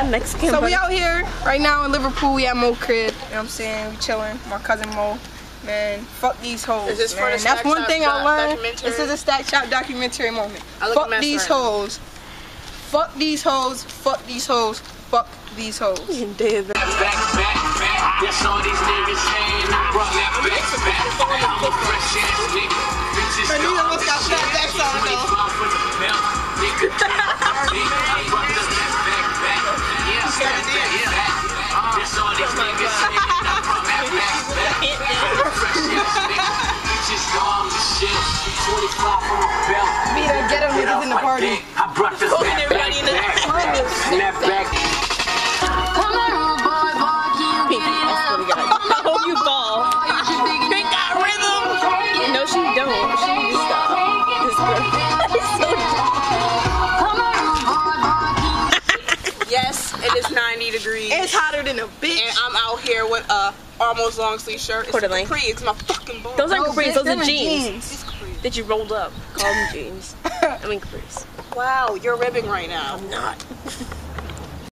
Mexican. So we out here right now in Liverpool. We at Mo crib. You know what I'm saying? We chilling. My cousin Mo. Man, fuck these hoes. Is this man. for the That's one thing I learned. documentary? This is a Stack Shop documentary moment. Fuck these hoes. Fuck these hoes. Fuck these hoes. Fuck these hoes. David. That's all these niggas saying. I brought that back. I'm a fresh ass nigga. Bitches And these almost got fat backs on though. I brought the back. That's all these niggas saying. I brought that back. I'm a fresh ass nigga. Bitches all the shit. 25 on the belt. Be the ghetto niggas in the party. I brought the back. Snap back. I hope you fall. They got rhythm. No, she don't. She needs to stop. This girl is so dumb. Yes, it is 90 degrees. It's hotter than a bitch. And I'm out here with a almost long sleeve shirt. It's Quarter length. capri. It's my fucking bone. Those aren't capris. Those them are are jeans It's capri. that you rolled up. Call them jeans. I mean capris. Wow, you're ribbing right now. I'm not.